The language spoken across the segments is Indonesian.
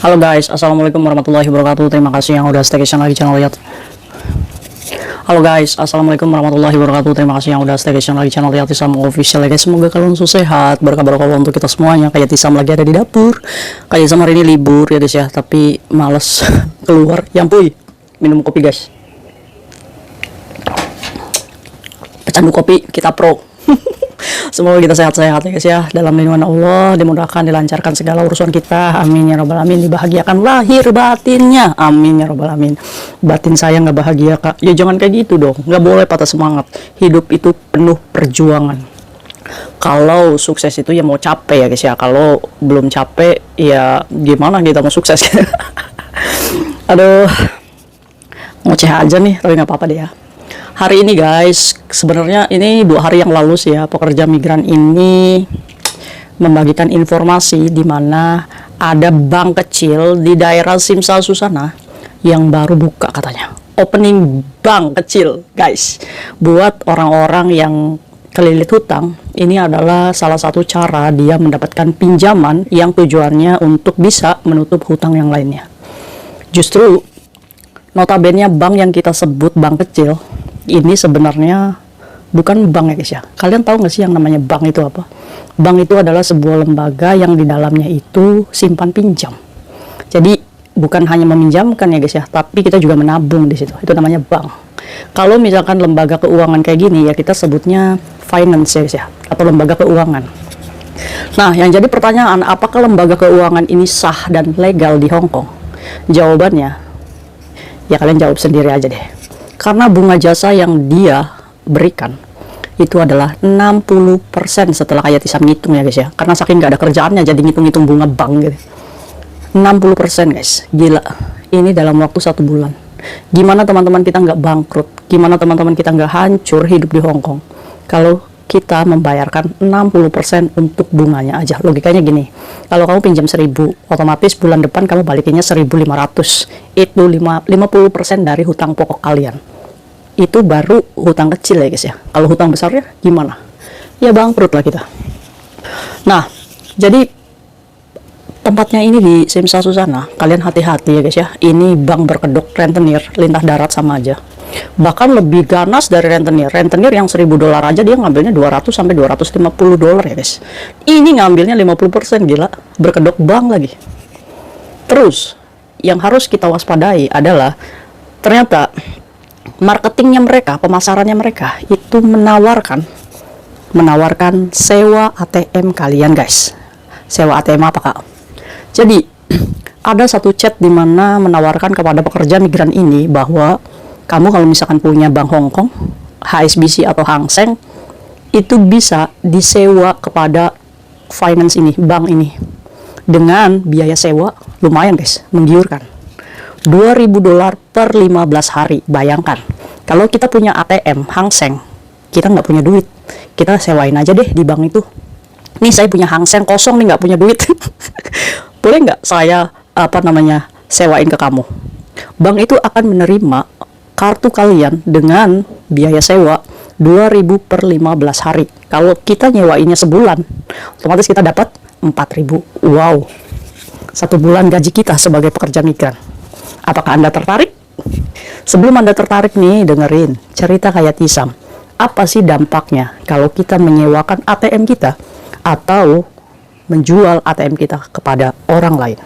Halo guys, assalamualaikum warahmatullahi wabarakatuh. Terima kasih yang udah staycation lagi channel lihat. Halo guys, assalamualaikum warahmatullahi wabarakatuh. Terima kasih yang udah staycation lagi channel lihat Tisam official ya guys. Semoga kalian selalu sehat, berkabar kalau untuk kita semuanya. Kayak Tisam lagi ada di dapur. Kayak Tisam hari ini libur ya guys ya, tapi males keluar. Yampuy, minum kopi guys. Pecandu kopi kita pro. Semoga kita sehat-sehat ya guys ya, dalam lindungan Allah, dimudahkan, dilancarkan segala urusan kita, amin ya robbal alamin, dibahagiakan lahir batinnya, amin ya robbal alamin. Batin saya nggak bahagia kak, ya jangan kayak gitu dong, nggak boleh patah semangat, hidup itu penuh perjuangan. Kalau sukses itu ya mau capek ya guys ya, kalau belum capek ya gimana kita mau sukses. Aduh, ngoceh aja nih, tapi nggak apa-apa deh ya. Hari ini guys, sebenarnya ini 2 hari yang lalu sih ya, pekerja migran ini membagikan informasi di mana ada bank kecil di daerah Simsalsu sana yang baru buka katanya. Opening bank kecil guys, buat orang-orang yang kelilit hutang. Ini adalah salah satu cara dia mendapatkan pinjaman yang tujuannya untuk bisa menutup hutang yang lainnya. Justru notabene bank yang kita sebut bank kecil ini sebenarnya bukan bank ya guys ya. Kalian tahu nggak sih yang namanya bank itu apa? Bank itu adalah sebuah lembaga yang di dalamnya itu simpan pinjam. Jadi bukan hanya meminjamkan ya guys ya, tapi kita juga menabung di situ. Itu namanya bank. Kalau misalkan lembaga keuangan kayak gini ya kita sebutnya finance ya guys ya, atau lembaga keuangan. Nah, yang jadi pertanyaan, apakah lembaga keuangan ini sah dan legal di Hong Kong? Jawabannya, ya kalian jawab sendiri aja deh. Karena bunga jasa yang dia berikan itu adalah 60% setelah kayak Tisam ngitung ya guys ya. Karena saking nggak ada kerjaannya jadi ngitung-ngitung bunga bank gitu. 60% guys, gila. Ini dalam waktu 1 bulan. Gimana teman-teman kita nggak bangkrut? Gimana teman-teman kita nggak hancur hidup di Hong Kong? Kalau kita membayarkan 60% untuk bunganya aja. Logikanya gini, kalau kamu pinjam 1.000, otomatis bulan depan kamu balikinnya 1.500. Itu 50% dari hutang pokok kalian. Itu baru hutang kecil ya guys ya. Kalau hutang besarnya gimana? Ya bangkrut lah kita. Nah, jadi tempatnya ini di Simsalsu sana, kalian hati-hati ya guys ya. Ini bank berkedok rentenir, lintah darat sama aja. Bahkan lebih ganas dari rentenir. Rentenir yang $1.000 aja dia ngambilnya 200 sampai $250 ya guys. Ini ngambilnya 50%, gila. Berkedok bank lagi. Terus yang harus kita waspadai adalah ternyata marketingnya mereka, pemasarannya mereka itu menawarkan sewa ATM kalian guys. Sewa ATM apa kak? Jadi ada satu chat di mana menawarkan kepada pekerja migran ini bahwa kamu kalau misalkan punya bank Hong Kong, HSBC atau Hang Seng, itu bisa disewa kepada finance ini, bank ini. Dengan biaya sewa lumayan guys, menggiurkan. $2.000 per 15 hari, bayangkan. Kalau kita punya ATM Hang Seng, kita nggak punya duit, kita sewain aja deh di bank itu. Nih saya punya Hang Seng kosong nih, nggak punya duit. Boleh nggak saya sewain ke kamu? Bank itu akan menerima kartu kalian dengan biaya sewa 2.000 per 15 hari. Kalau kita nyewainnya sebulan, otomatis kita dapat 4.000. Wow, 1 bulan gaji kita sebagai pekerja migran. Apakah Anda tertarik? Sebelum Anda tertarik nih, dengerin cerita kayak Tisam. Apa sih dampaknya kalau kita menyewakan ATM kita atau menjual ATM kita kepada orang lain?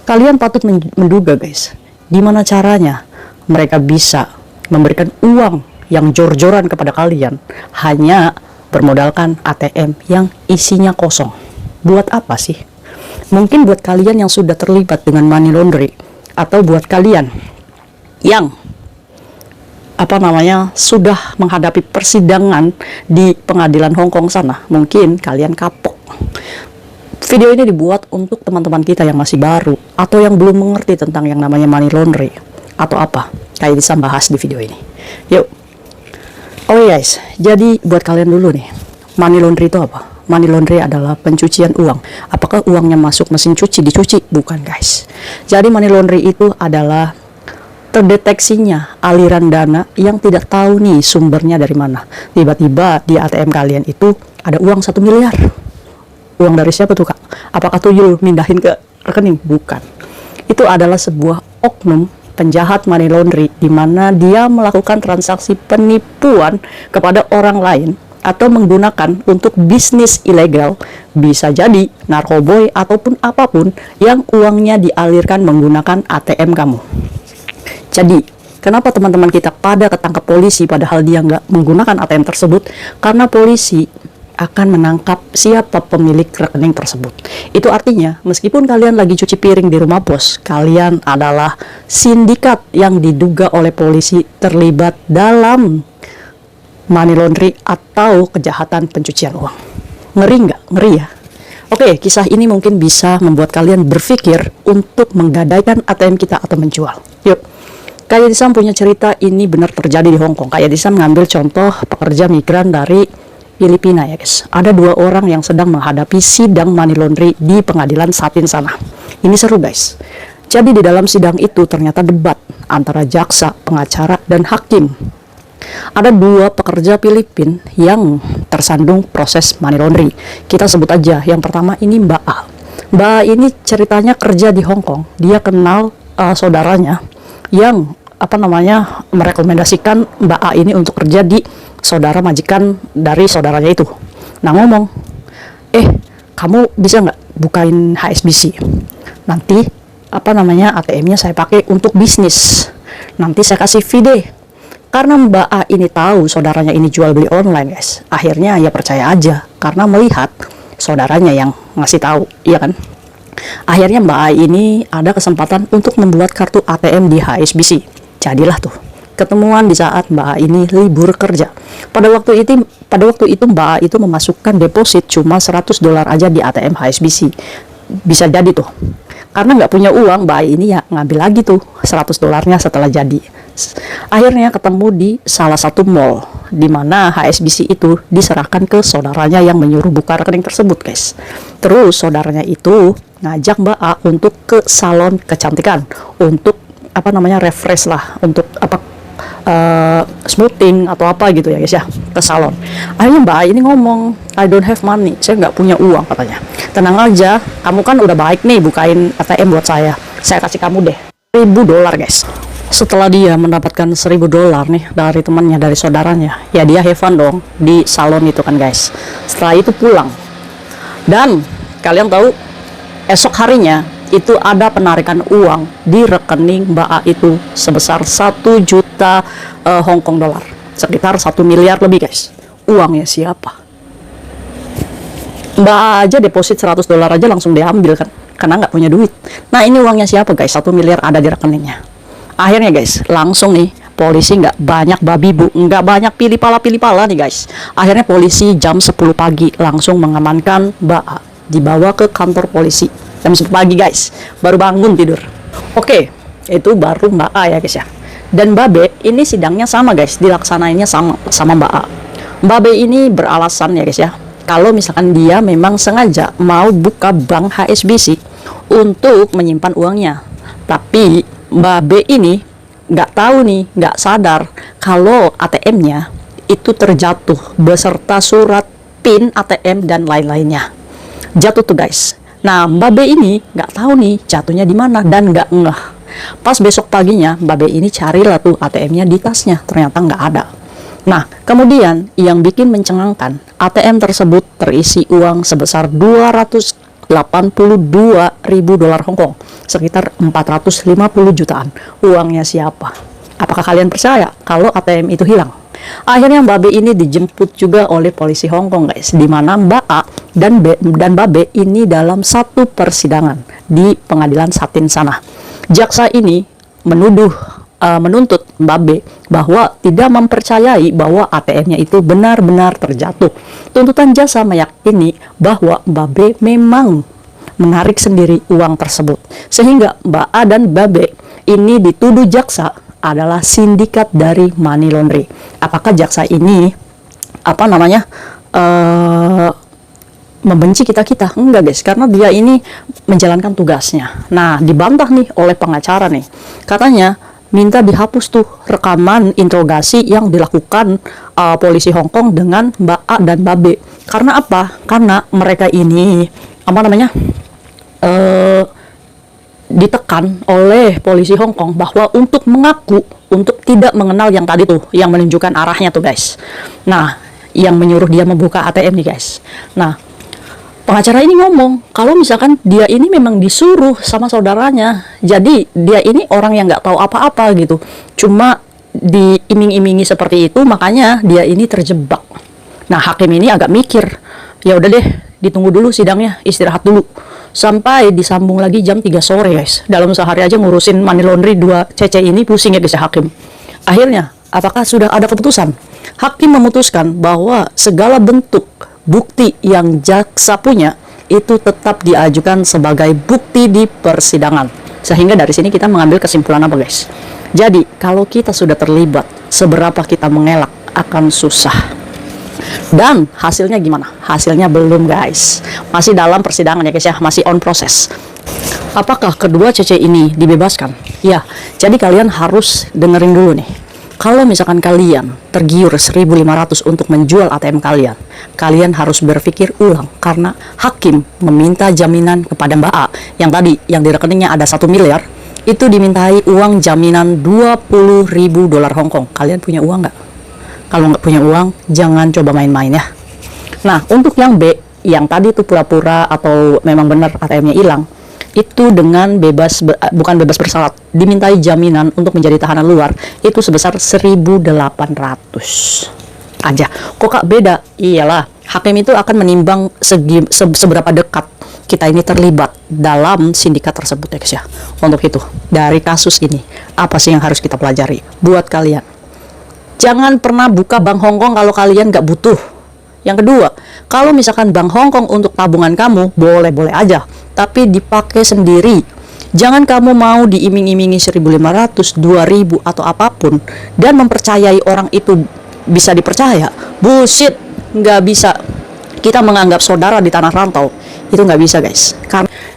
Kalian patut menduga guys, gimana caranya mereka bisa memberikan uang yang jor-joran kepada kalian hanya bermodalkan ATM yang isinya kosong. Buat apa sih? Mungkin buat kalian yang sudah terlibat dengan money laundry, atau buat kalian yang sudah menghadapi persidangan di pengadilan Hong Kong sana, mungkin kalian kapok. Video ini dibuat untuk teman-teman kita yang masih baru atau yang belum mengerti tentang yang namanya money laundry atau apa, kayak bisa bahas di video ini. Yuk. Oke guys, jadi buat kalian dulu nih, money laundry itu apa? Money laundry adalah pencucian uang. Apakah uangnya masuk mesin cuci dicuci? Bukan guys. Jadi money laundry itu adalah terdeteksinya aliran dana yang tidak tahu nih sumbernya dari mana. Tiba-tiba di ATM kalian itu ada uang 1 miliar. Uang dari siapa tuh kak? Apakah tuyul mindahin ke rekening? Bukan. itu adalah sebuah oknum penjahat money laundry, di mana dia melakukan transaksi penipuan kepada orang lain atau menggunakan untuk bisnis ilegal, bisa jadi narkoboy ataupun apapun yang uangnya dialirkan menggunakan ATM kamu. Jadi, kenapa teman-teman kita pada ketangkap polisi padahal dia nggak menggunakan ATM tersebut? Karena polisi akan menangkap siapa pemilik rekening tersebut. Itu artinya, meskipun kalian lagi cuci piring di rumah bos, kalian adalah sindikat yang diduga oleh polisi terlibat dalam money laundry atau kejahatan pencucian uang. Ngeri nggak? Ngeri ya? Oke, kisah ini mungkin bisa membuat kalian berpikir untuk menggadaikan ATM kita atau menjual. Yuk. Kayak Disam punya cerita ini benar terjadi di Hong Kong. Kayak Disam mengambil contoh pekerja migran dari Filipina ya guys. Ada 2 orang yang sedang menghadapi sidang money laundry di pengadilan Satin sana. Ini seru guys. Jadi di dalam sidang itu ternyata debat antara jaksa, pengacara, dan hakim. Ada 2 pekerja Filipin yang tersandung proses money laundry. Kita sebut aja yang pertama ini Mbak A. Mbak A ini ceritanya kerja di Hong Kong. Dia kenal saudaranya yang merekomendasikan Mbak A ini untuk kerja di saudara majikan dari saudaranya itu. Nah ngomong, kamu bisa nggak bukain HSBC? Nanti ATM-nya saya pakai untuk bisnis. Nanti saya kasih fee deh. Karena Mbak A ini tahu saudaranya ini jual beli online guys. Akhirnya ya percaya aja karena melihat saudaranya yang ngasih tahu, iya kan? Akhirnya Mbak A ini ada kesempatan untuk membuat kartu ATM di HSBC. Jadilah tuh ketemuan di saat Mbak A ini libur kerja. Pada waktu itu Mbak A itu memasukkan deposit cuma $100 aja di ATM HSBC. Bisa jadi tuh. Karena nggak punya uang, Mbak A ini ya ngambil lagi tuh $100-nya setelah jadi. Akhirnya ketemu di salah satu mall, di mana HSBC itu diserahkan ke saudaranya yang menyuruh buka rekening tersebut guys. Terus saudaranya itu ngajak Mbak A untuk ke salon kecantikan untuk refresh lah, untuk smoothing atau apa gitu ya guys ya, ke salon. Akhirnya Mbak A ini ngomong, I don't have money, saya nggak punya uang katanya. Tenang aja, kamu kan udah baik nih bukain ATM buat saya kasih kamu deh $1.000 guys. Setelah dia mendapatkan $1.000 nih dari temannya, dari saudaranya, ya dia have fun dong di salon itu kan guys. Setelah itu pulang, dan kalian tahu esok harinya itu ada penarikan uang di rekening Mbak A itu sebesar 1 juta Hong Kong dollar, sekitar 1 miliar lebih guys. Uangnya siapa? Mbak A aja deposit $100 aja langsung diambil kan, karena nggak punya duit. Nah ini uangnya siapa guys? 1 miliar ada di rekeningnya. Akhirnya guys, langsung nih polisi nggak banyak babi bu, nggak banyak pilih pala nih guys. Akhirnya polisi jam 10 pagi langsung mengamankan Mbak A, dibawa ke kantor polisi jam 10 pagi guys, baru bangun tidur. Oke, itu baru Mbak A ya guys ya. Dan Mbak B ini sidangnya sama guys, dilaksanainnya sama Mbak A. Mbak B ini beralasan ya guys ya, kalau misalkan dia memang sengaja mau buka bank HSBC untuk menyimpan uangnya. Tapi Mbak B ini nggak tahu nih, nggak sadar kalau ATM-nya itu terjatuh beserta surat PIN ATM dan lain-lainnya. Jatuh tuh guys. Nah Mbak B ini nggak tahu nih jatuhnya di mana dan nggak ngeh. Pas besok paginya Mbak B ini carilah tuh ATM-nya di tasnya, ternyata nggak ada. Nah kemudian yang bikin mencengangkan, ATM tersebut terisi uang sebesar $282.000 Hong Kong, sekitar 450 jutaan. Uangnya siapa? Apakah kalian percaya kalau ATM itu hilang? Akhirnya Mbak B ini dijemput juga oleh polisi Hong Kong guys, di mana Mbak A dan Mbak B ini dalam satu persidangan di pengadilan Satin sana. Jaksa ini menuntut Mbak B bahwa tidak mempercayai bahwa ATM-nya itu benar-benar terjatuh. Tuntutan jaksa meyakini bahwa Mbak B memang menarik sendiri uang tersebut, sehingga Mbak A dan Mbak B ini dituduh jaksa adalah sindikat dari money laundry. Apakah jaksa ini membenci kita? Enggak guys, karena dia ini menjalankan tugasnya. Nah dibantah nih oleh pengacara nih, katanya minta dihapus tuh rekaman interogasi yang dilakukan polisi Hong Kong dengan Mbak A dan Mbak B. Karena apa? Karena mereka ini ditekan diarahkan oleh polisi Hong Kong bahwa untuk mengaku untuk tidak mengenal yang tadi tuh, yang menunjukkan arahnya tuh guys. Nah, yang menyuruh dia membuka ATM nih guys. Nah, pengacara ini ngomong kalau misalkan dia ini memang disuruh sama saudaranya, jadi dia ini orang yang nggak tahu apa-apa gitu, cuma diiming-imingi seperti itu, makanya dia ini terjebak. Nah, hakim ini agak mikir, ya udah deh, ditunggu dulu sidangnya, istirahat dulu sampai disambung lagi jam 3 sore guys. Dalam sehari aja ngurusin money laundry 2 cece ini pusing ya guys ya hakim. Akhirnya, apakah sudah ada keputusan? Hakim memutuskan bahwa segala bentuk bukti yang jaksa punya itu tetap diajukan sebagai bukti di persidangan. Sehingga dari sini kita mengambil kesimpulan apa guys? Jadi, kalau kita sudah terlibat, seberapa kita mengelak akan susah. Dan hasilnya gimana? Hasilnya belum guys, masih dalam persidangan ya guys ya, masih on proses. Apakah kedua CC ini dibebaskan? Ya, jadi kalian harus dengerin dulu nih. Kalau misalkan kalian tergiur 1.500 untuk menjual ATM kalian, kalian harus berpikir ulang karena hakim meminta jaminan kepada Mbak A yang tadi yang di rekeningnya ada 1 miliar, itu dimintai uang jaminan 20.000 dolar Hong Kong. Kalian punya uang nggak? Kalau nggak punya uang, jangan coba main-main ya. Nah, untuk yang B, yang tadi itu pura-pura atau memang benar ATM-nya hilang, itu dengan bukan bebas bersarat, dimintai jaminan untuk menjadi tahanan luar, itu sebesar 1.800 aja. Kok Kak beda? Iyalah, hakim itu akan menimbang seberapa dekat kita ini terlibat dalam sindikat tersebut ya guys ya. Untuk itu, dari kasus ini, apa sih yang harus kita pelajari? Buat kalian, jangan pernah buka bank Hong Kong kalau kalian nggak butuh. Yang kedua, kalau misalkan bank Hong Kong untuk tabungan kamu, boleh-boleh aja, tapi dipakai sendiri. Jangan kamu mau diiming-imingi 1.500, 2.000 atau apapun dan mempercayai orang itu bisa dipercaya. Bullshit, nggak bisa. Kita menganggap saudara di tanah rantau, itu nggak bisa guys.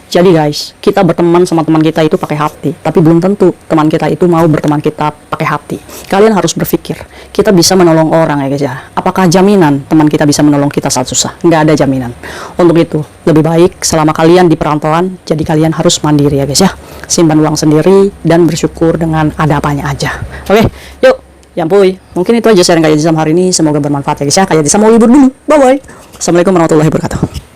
Jadi guys, kita berteman sama teman kita itu pakai hati, tapi belum tentu teman kita itu mau berteman kita pakai hati. Kalian harus berpikir, kita bisa menolong orang ya guys ya. Apakah jaminan teman kita bisa menolong kita saat susah? Nggak ada jaminan. Untuk itu, lebih baik selama kalian di perantauan, jadi kalian harus mandiri ya guys ya. Simpan uang sendiri dan bersyukur dengan ada apanya aja. Oke, yuk. Ya Puy, mungkin itu aja sharing kayak Jisam hari ini. Semoga bermanfaat ya guys ya. Kayak Jisam mau libur dulu. Bye-bye. Assalamualaikum warahmatullahi wabarakatuh.